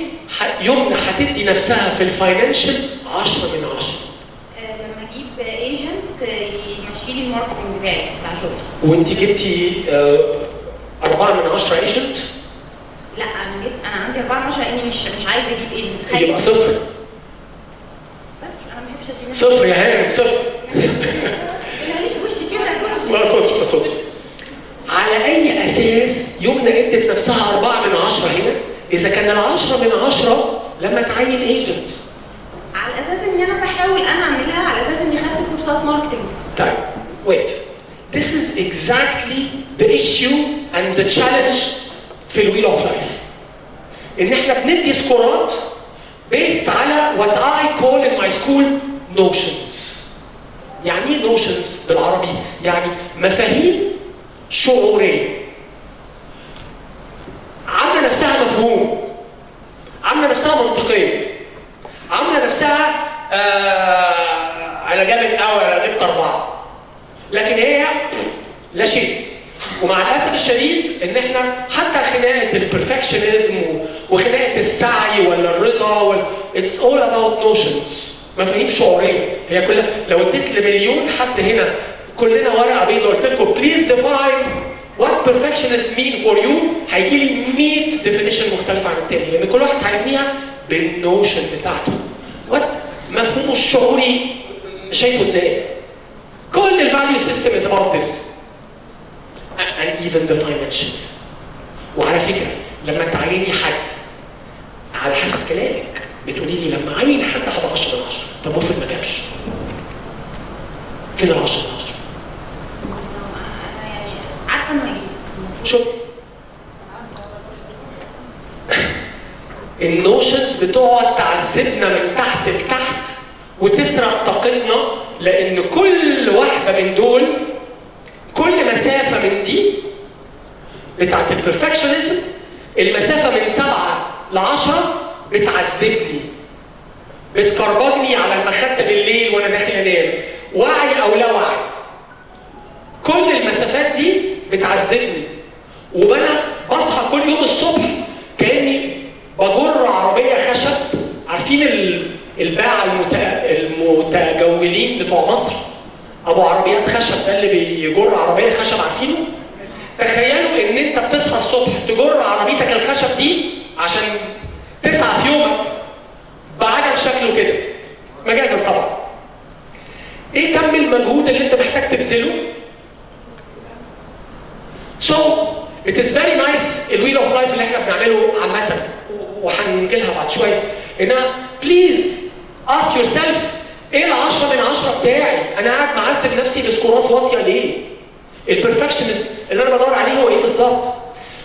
يمنى هتدي نفسها في الفاينانشال 10 من 10. لما اجيب ايجنت يمشي لي الماركتنج بتاعي بتاع شغلي. وانت جبتي 4 من 10 ايجنت؟ لا انا عندي 4 من 10 لاني مش عايزه اجيب ايجنت. يبقى صفر. انا ما بحبش ادي صفر يا هانم صفر. ماليش في وشي كده يا كوتش. ما صوتش. على اي اساس يمنى ادت نفسها 4 من 10 هنا اذا كان ال10 من 10 لما تعين ايجنت؟ على اساس اني انا بحاول انا اعملها على اساس اني خدت كورسات ماركتنج. طيب wait. This is exactly the issue and the challenge في الويل اوف لايف. ان احنا بندي سكورات based على what I call in my school notions. يعني ايه notions بالعربي؟ يعني مفاهيم شعوريه. عامله نفسها مفهوم. عامله نفسها منطقيه. عامله نفسها انا جامد قوي انا جبت 4. لكن هي لا شيء. ومع الاسف الشديد ان احنا حتى خناقه البرفكشنزم وخناقه السعي ولا الرضا اتس اول اباوت نوشنز. مفاهيم شعوريه. هي كلها لو اديت لمليون حد هنا كلنا ورقه بيضاء قلت لكم بليز ديفاين What perfectionism mean for you هيجي لي 100 definition مختلفة عن التاني، لأن كل واحد هيبنيها بالنوشن بتاعته. What مفهومه الشعوري شايفه ازاي؟ كل الفاليو سيستم is about this. And even the financial. وعلى فكرة لما تعيني حد على حسب كلامك بتقولي لي لما اعين حد هبقى 10 من 10، طب افرض ما جابش؟ فين ال 10 من 10؟ يعني عارفه انه هيجي. شوف النوشنز بتقعد تعذبنا من تحت لتحت وتسرق طاقتنا، لان كل واحده من دول كل مسافه من دي بتاعت البرفكشنزم المسافه من 7 ل 10 بتعذبني، بتكربجني على المخده بالليل وانا داخل انام، وعي او لا وعي. كل المسافات دي بتعذبني، وانا بصحى كل يوم الصبح كاني بجر عربيه خشب. عارفين الباعة المتجولين بتوع مصر ابو عربيات خشب ده اللي بيجر عربيه خشب، عارفينه؟ تخيلوا ان انت بتصحى الصبح تجر عربيتك الخشب دي عشان تسعى في يومك بعجل شكله كده، مجازا طبعا. ايه كم المجهود اللي انت محتاج تبذله؟ So it is very nice الويل اوف لايف اللي احنا بنعمله عامة، وهنجي لها بعد شوية، انها بليز ask yourself ايه ال 10 من 10 بتاعي؟ انا قاعد معذب نفسي بسكورات واطية ليه؟ البرفكشنزم اللي انا بدور عليه هو ايه بالظبط؟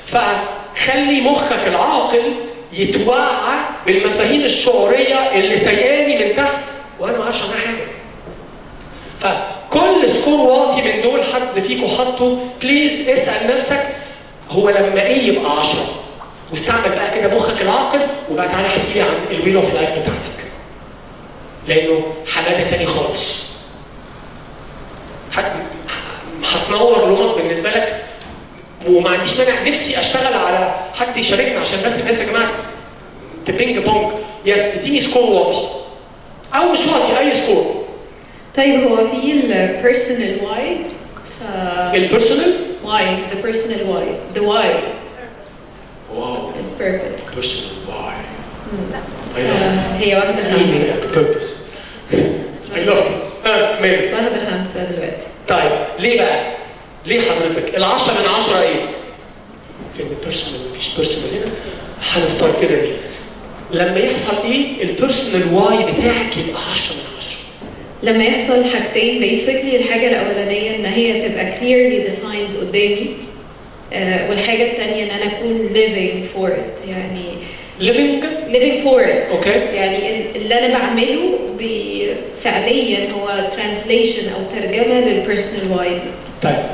فخلي مخك العاقل يتوعى بالمفاهيم الشعورية اللي سيئاني من تحت وانا ما اعرفش عنها حاجة. فكل سكور واطي من دول حد فيكم حطه، بليز اسأل نفسك هو لما ايه يبقى 10؟ واستعمل بقى كده مخك العاقل، وبقى تعالى احكي لي عن الويل اوف لايف بتاعتك. لانه حماده تاني خالص. هتنور لونك بالنسبه لك، وما عنديش مانع نفسي اشتغل على حد يشاركنا عشان بس الناس يا جماعه تبينج بونج. يس اديني سكور واطي او مش واطي، اي سكور. طيب هو في البيرسونال واي البيرسونال واي the personal why the why واو purpose personal why هي واخده 5 purpose I love it. مين؟ واخده 5 دلوقتي. طيب ليه بقى؟ ليه حضرتك؟ ال 10 من 10 ايه؟ فين البيرسونال؟ مفيش بيرسونال هنا. هنفترض كده ليه؟ لما يحصل ايه؟ البيرسونال واي بتاعك يبقى 10 من 10. لما يحصل حاجتين بيسكلي، الحاجه الاولانيه ان هي تبقى clearly defined قدامي، والحاجه الثانيه ان انا اكون living for it، يعني living for it. اوكي. يعني اللي انا بعمله فعليا هو translation او ترجمه للبيرسونال واي. طيب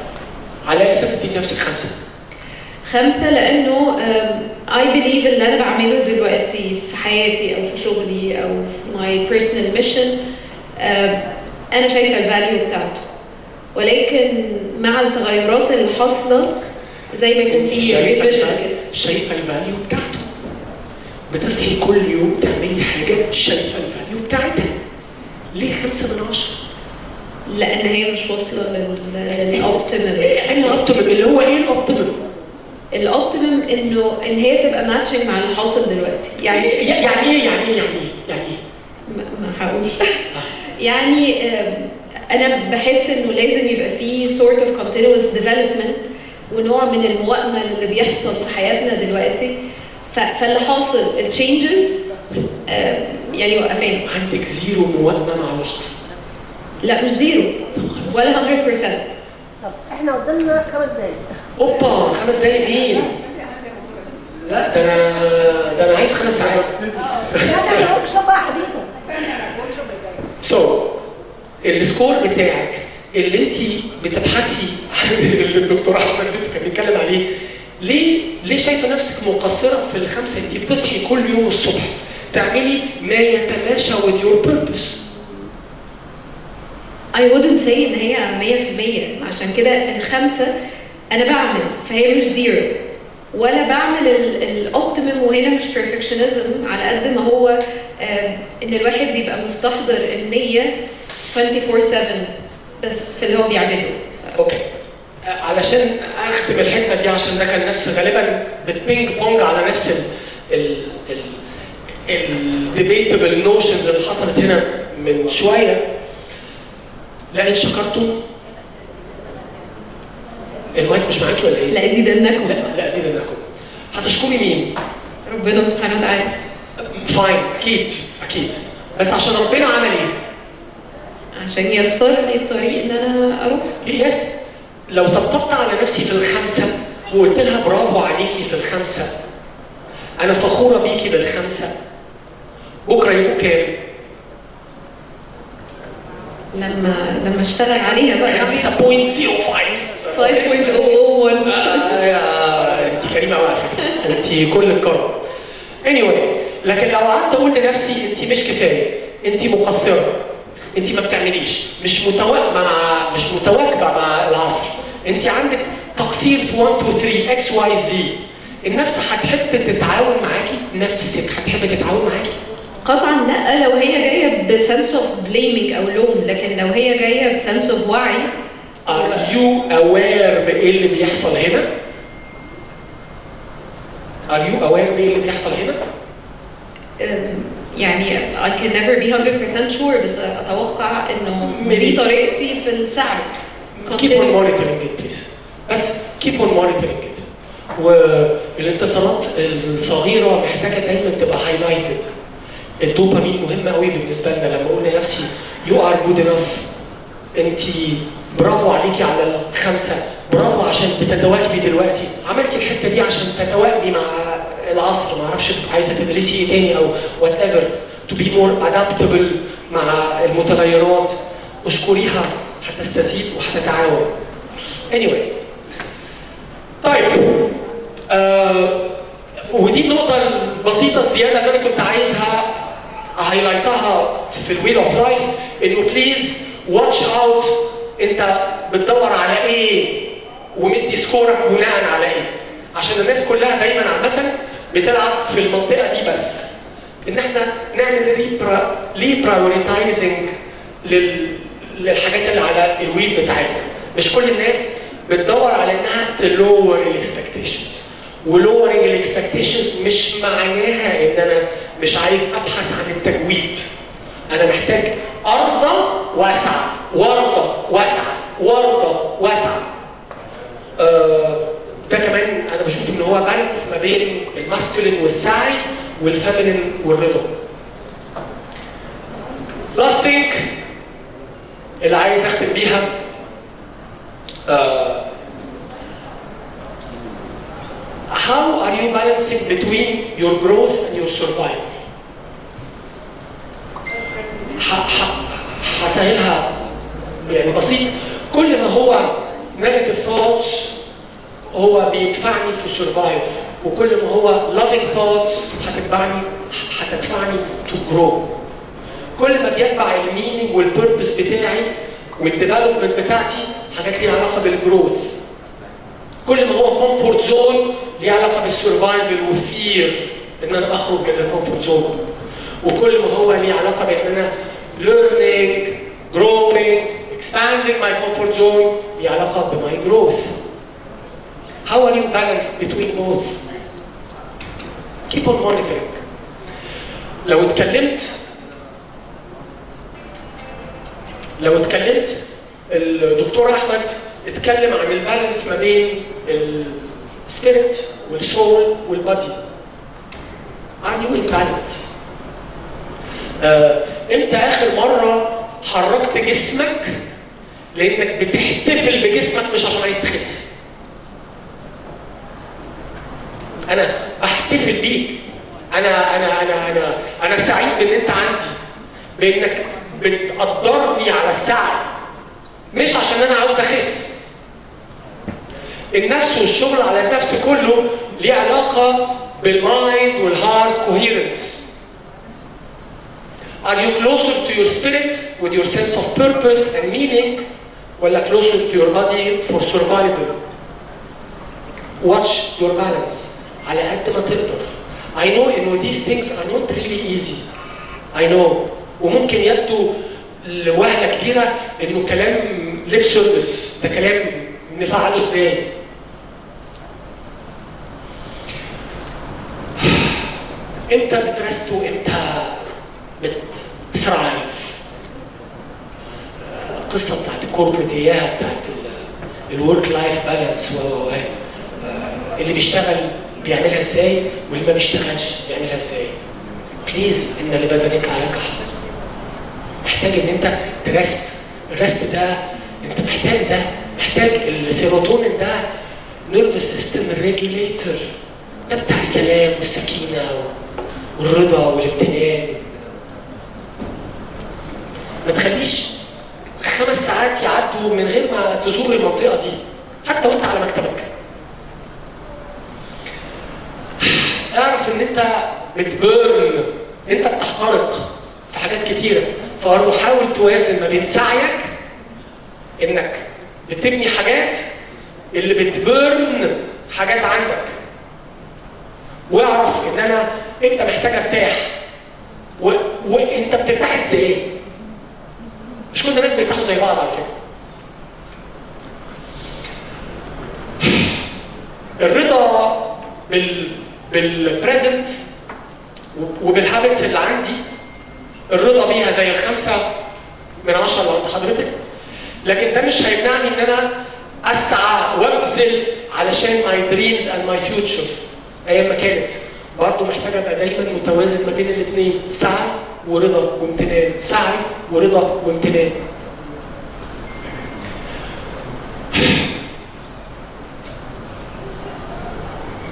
على اساس تدي نفسك 5 لانه I believe اللي انا بعمله دلوقتي في حياتي او في شغلي او في my personal mission انا شايفه الفاليو بتاعته، ولكن مع التغيرات اللي حاصله زي ما يكون في ريفيجن كده. شايفه الفاليو بتاعته، بتصحي كل يوم تعملي حاجه شايفه الفاليو بتاعتها. ليه 5 من 10؟ لان هي مش واصله للاوبتيمم. ايه الاوبتيمم؟ اللي هو ايه الاوبتيمم؟ الاوبتيمم ان هي تبقى ماتشنج مع اللي حاصل دلوقتي. يعني يعني ما هقولش. يعني انا بحس انه لازم يبقى في sort of continuous development ونوع من الموائمه اللي بيحصل في حياتنا دلوقتي. فاللي حاصل التشينجز يعني وقفان. عندك زيرو موائمه مع اللي حصل؟ لا مش زيرو ولا 100%. طب احنا قدامنا 5 دقايق. اوبا 5 دقايق مين؟ لا ده انا عايز 5 ساعات. لا ده احنا ورك شوب بقى يا حبيبي. السكور بتاعك اللي انت بتبحثي عن اللي الدكتور احمد لسه كان بيتكلم عليه، ليه شايفه نفسك مقصره في ال5؟ انت بتصحي كل يوم الصبح تعملي ما يتماشى with your purpose. I wouldn't say ان هي 100%، عشان كده ال5 انا بعمل، فهي مش زيرو ولا بعمل الاوبتيمم، وهنا مش perfectionism على قد ما هو ان الواحد يبقى مستحضر النية 24/7 بس في اللي هو بيعمله. اوكي علشان اختم الحته دي، عشان ده كان نفس غالبا بتبينج بونج على نفس الديبيتبل نوشنز اللي حصلت هنا من شويه. لئن شكرتم، المايك مش معاكي ولا ايه؟ لأزيدنكم. لا أزيدنكم. هتشكري مين؟ ربنا سبحانه وتعالى. فاين، اكيد اكيد، بس عشان ربنا عمل ايه؟ عشان ييسر لي الطريق ان انا اروح. يس. لو طبطبت على نفسي في الخمسه وقلت لها برافو عليكي في الخمسه، انا فخوره بيكي بالخمسه، بكره يبقوا كام؟ لما اشتغل عليها بقى 5.05 5.001. انت كريمه قوي على فكره، انت كل الكرم. anyway، لكن لو قعدت اقول لنفسي انت مش كفايه، انت مقصره، انت ما بتعمليش، مش متواكبه مع العصر، انت عندك تقصير في 1 2 3 اكس واي زي، النفس هتحب تتعاون معاكي، نفسك هتحب تتعاون معاكي؟ قطعا لا، لو هي جايه بسنس اوف بليمينج او لوم، لكن لو هي جايه بسنس اوف وعي. Are you aware بايه اللي بيحصل هنا؟ Are you aware بايه اللي بيحصل هنا؟ يعني I can never be 100% sure، بس اتوقع انه دي طريقتي في السعي. Keep on monitoring it please. بس keep on monitoring it. والانتصارات الصغيره محتاجه دايما تبقى highlighted. الدوبامين مهم قوي بالنسبه لنا، لما اقول لنفسي you are good enough، انت برافو عليكي على الخمسه، برافو عشان بتتواكبي دلوقتي، عملتي الحته دي عشان تتواكبي مع العصر، ما اعرفش عايزه تدرسي ايه تاني او وات ايفر، to be more adaptable مع المتغيرات، اشكريها هتستزيد وهتتعاون. anyway، طيب ودي النقطه البسيطه الزياده اللي انا كنت عايزها هايلايتها في الويل اوف لايف، انه بليز واتش اوت، انت بتدور على ايه ومدي سكورك بناء على ايه، عشان الناس كلها دايما عامه بتلعب في المنطقه دي، بس ان احنا نعمل ريبرايورتايزنج للحاجات اللي على الويل بتاعتنا. مش كل الناس بتدور على انها تلور الاكسبكتيشنز، ولورنج الاكسبكتيشنز مش معناها ان انا مش عايز ابحث عن التجويد، انا محتاج ارضى واسعه، ورده واسعه، ورده واسعه. ده كمان انا بشوف ان هو بالانس ما بين الماسكولين والسعي والفيمينين والرضا. لاست ثينج اللي عايز اختم بيها، how are you balancing between your growth and your survival؟ هسهلها يعني بسيط، كل ما هو negative thoughts هو بيدفعني to survive، وكل ما هو loving thoughts هتدفعني to grow. كل ما بيتبع المينينج والبيربس بتاعي والديفلوبمنت بتاعتي حاجات ليها علاقه بالجروث. كل ما هو كومفورت زون ليه علاقه بالسرفايفل والفير ان انا اخرج من الكومفورت زون، وكل ما هو ليه علاقه بان انا learning, growing, expanding my comfort zone ليه علاقه بماي growth. How are you balanced between both? Keep on monitoring. لو اتكلمت الدكتور احمد اتكلم عن البالانس ما بين السبيريت والسول والبادي. Are you in balance؟ امتى اخر مره حركت جسمك لانك بتحتفل بجسمك مش عشان عايز تخس؟ انا بحتفل بيك، انا سعيد بان انت عندي، بانك بتقدرني على السعي مش عشان انا عاوز اخس. النفس والشغل على النفس كله ليه علاقه بالمايند والهارت كوهيرنس. Are you closer to your spirit with your sense of purpose and meaning, ولا closer to your body for survival? Watch your balance على قد ما تقدر. I know إنه these things are not really easy. I know. وممكن يبدو لوهلة كبيرة إنه كلام lip service، ده كلام نفعله ازاي؟ امتى بترست وامتى بتثرايف؟ القصه بتاعت الكوربريت اياها بتاعت الورك لايف بالانس اللي بيشتغل بيعملها ازاي واللي ما بيشتغلش بيعملها ازاي؟ بليز ان لبدنك عليك حق. محتاج ان انت ترست. الرست ده انت محتاج، ده محتاج السيروتونين، ده نيرفس سيستم ريجوليتور، ده بتاع السلام والسكينه والرضا والامتنان. ما تخليش 5 ساعات يعدوا من غير ما تزور المنطقه دي حتى وانت على مكتبك. اعرف ان انت بتبرن، انت بتحترق في حاجات كتيره، فبرضه حاول توازن ما بين سعيك انك بتبني حاجات اللي بتبرن حاجات عندك. واعرف ان انا انت محتاج ارتاح وانت بترتاح ازاي. مش كل الناس بيرتاحوا زي بعض على فكره. الرضا بالبريزنت وبالهابتس اللي عندي، الرضا بيها زي 5 من 10 اللي عند حضرتك، لكن ده مش هيمنعني ان انا اسعى وابذل علشان ماي دريمز اند ماي فيوتشر ايام ما كانت. برضه محتاج ابقى دايما متوازن ما بين الاثنين، سعي ورضا وامتنان، سعي ورضا وامتنان.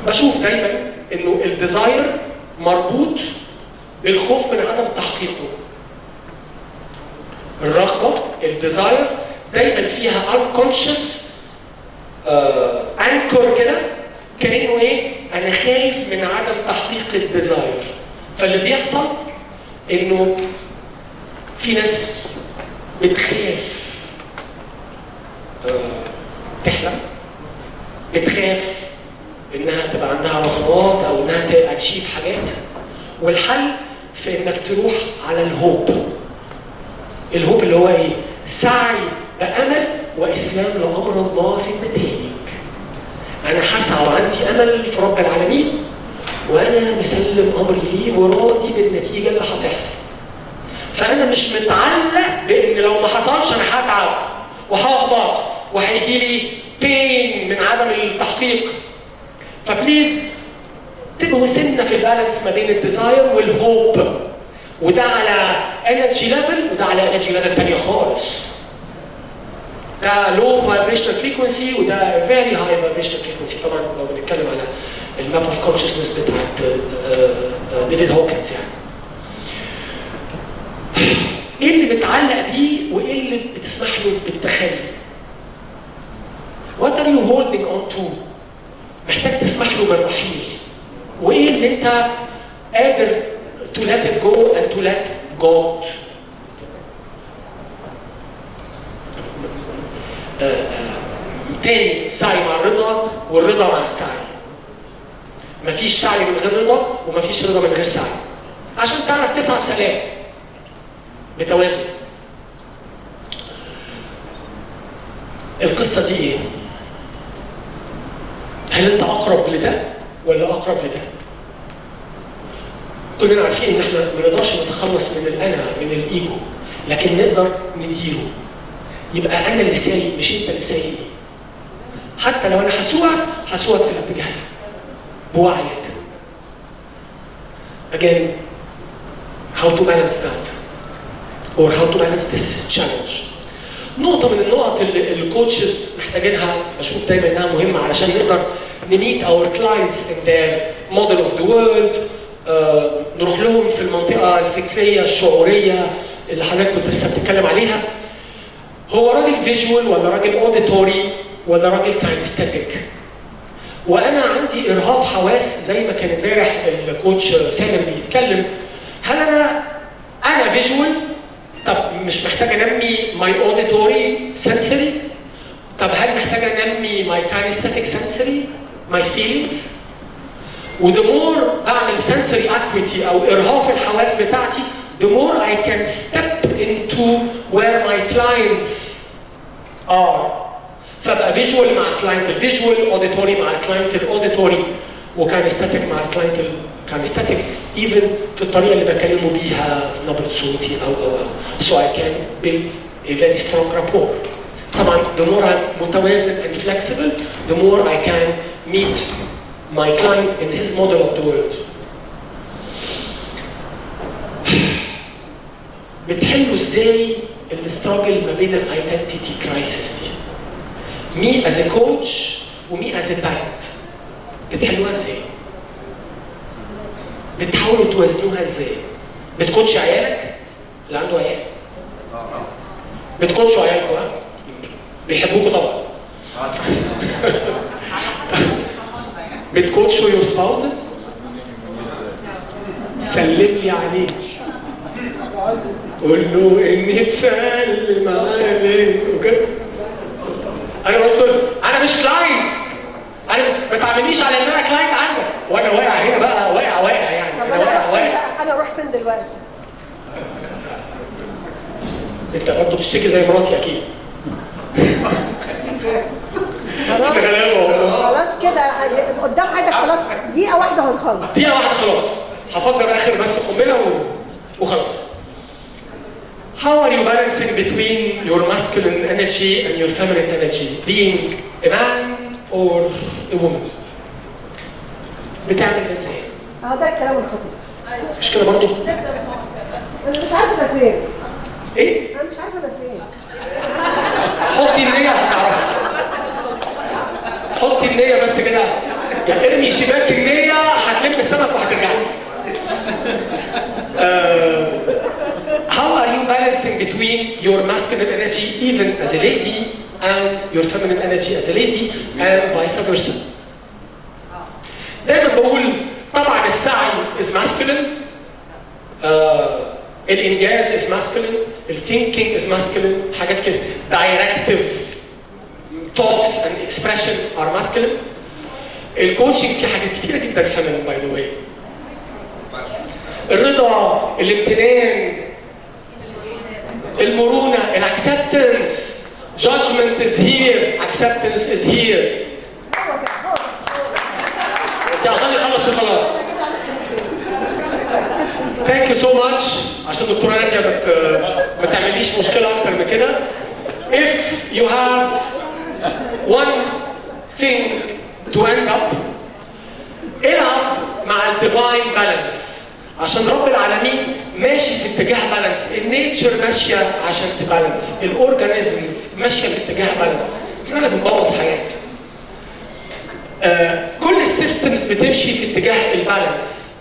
بشوف دايما انه الديزاير مربوط بالخوف من عدم تحقيقه. الرغبه الديزاير دايما فيها unconscious انكر كده، كانه ايه؟ انا خايف من عدم تحقيق الديزاير. فاللي بيحصل انه في ناس بتخاف تحلم، بتخاف انها تبقى عندها رغبات او انها تشيف حاجات، والحل في انك تروح على الهوب. الهوب اللي هو ايه؟ سعي بامل واسلام لامر الله في النتائج. انا هسعى وعندي امل في رب العالمين وانا مسلم امري ليه وراضي بالنتيجه اللي هتحصل. فانا مش متعلق بان لو ما حصلش انا هتعب وههبط وهيجي لي بين من عدم التحقيق. فبليز تبقوا سنه في البالانس ما بين الديزاير والهوب، وده على انرجي ليفل وده على انرجي ليفل ثانيه خالص. ده لو فايبريشنال فريكونسي وده فيري هاي فايبريشنال فريكونسي. طبعا لو بنتكلم على الماب اوف كونشسنس بتاعت ديفيد هوكنز يعني. ايه اللي بتعلق بيه وايه اللي بتسمح له بالتخلي؟ What are you holding on to؟ محتاج تسمح له بالرحيل. وايه اللي انت قادر to let it go and to let God. تاني السعي مع الرضا والرضا مع السعي. مفيش سعي من غير رضا ومفيش رضا من غير سعي. عشان تعرف تسعى بسلام بتوازن. القصة دي ايه؟ هل انت اقرب لده ولا اقرب لده؟ كلنا عارفين ان احنا ما نقدرش نتخلص من الانا، من الايجو، لكن نقدر نديره. يبقى انا اللي سايق مش انت اللي سايق. حتى لو انا هسوقك في الاتجاه ده بوعيك. Again, how to balance that or how to balance this challenge. نقطة من النقط اللي الكوتشز محتاجينها، بشوف دايما انها مهمة علشان نقدر نميت our clients in their model of the world. نروح لهم في المنطقة الفكرية الشعورية اللي حضرتك كنت لسه بتتكلم عليها. هو راجل فيجوال ولا راجل اوديتوري ولا راجل كاينستاتيك؟ وانا عندي ارهاق حواس زي ما كان امبارح الكوتش سامر بيتكلم. هل انا فيجوال؟ طب مش محتاج انمي ماي اوديتوري سنسوري؟ طب هل محتاج انمي ماي كاينستاتيك سنسوري؟ ماي فيلينجز؟ وده مور بعمل سنسوري اكويتي او ارهاق الحواس بتاعتي، the more I can step into where my clients are. فبقى فيجوال مع الكلاينت الفيجوال، اوديتوري مع الكلاينت الاوديتوري، وكانستاتيك مع الكلاينت الكانستاتيك، ايفن في الطريقه اللي بكلمه بيها، في نبره صوتي او so I can build a very strong rapport. طبعا the more I'm متوازن and flexible, the more I can meet my client in his model of the world. بتحلوا ازاي الاستراجل ما بين الايدنتيتي كرايسيس دي؟ مي از ا كوتش ومي از ا بارنت. بتحلوها ازاي؟ بتحاولوا توازنوها ازاي؟ بتكوتش عيالك اللي عنده عيال؟ بتكوتشوا عيالكم ها؟ بيحبوكوا طبعا. بتكوتشوا يور سباوزز؟ سلم لي عليك. قول له اني بسلم عليك وكده. انا قلت له انا مش كلاينت، انا ما تعاملنيش على ان انا كلاينت عندك، وانا واقع هنا بقى، واقع يعني. طب انا اروح فين دلوقتي؟ انت برضه بتشتكي زي مراتي اكيد. خلاص كده قدام حياتك، خلاص دقيقة واحدة وهنخلص. دقيقة واحدة خلاص، هفجر اخر بس قنبلة وخلاص. How are you balancing between your masculine energy and your feminine energy, being a man or a woman? بتعمل ده ازاي؟ ده الكلام الخطير. مش كده برضه؟ انا مش عارفة انا فين. ايه؟ انا مش عارفة انا فين. حطي النية هتعرفي. حطي النية بس كده، يعني ارمي شباك النية هتلم السمك وهترجعي. How are you balancing between your masculine energy even as a lady and your feminine energy as a lady and vice versa? دايما بقول طبعا السعي is masculine, الانجاز is masculine, الthinking is masculine، حاجات كده. Directive thoughts and expression are masculine. الكوتشنج فيه حاجات كتيرة جدا feminine by the way. الرضا، الامتنان، المرونة، الاكسبتنس. Judgment is here, acceptance is here. يا خلي خلص وخلاص. Thank you so much. عشان دكتورة نادية ما تعمليش مشكلة أكتر من كده. If you have one thing to end up, العب مع الديفاين بالانس. عشان رب العالمين ماشي في اتجاه بالانس، النيتشر ماشيه عشان تبالانس، الاورجانيزمز ماشيه في اتجاه بالانس، احنا بنبوظ حاجات. كل السيستمز بتمشي في اتجاه البالانس.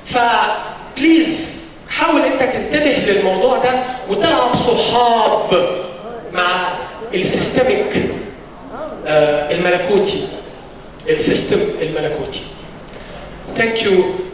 فبليز حاول انت تنتبه للموضوع ده وتلعب صحاب مع السيستميك الملكوتي، السيستم الملكوتي. Thank you.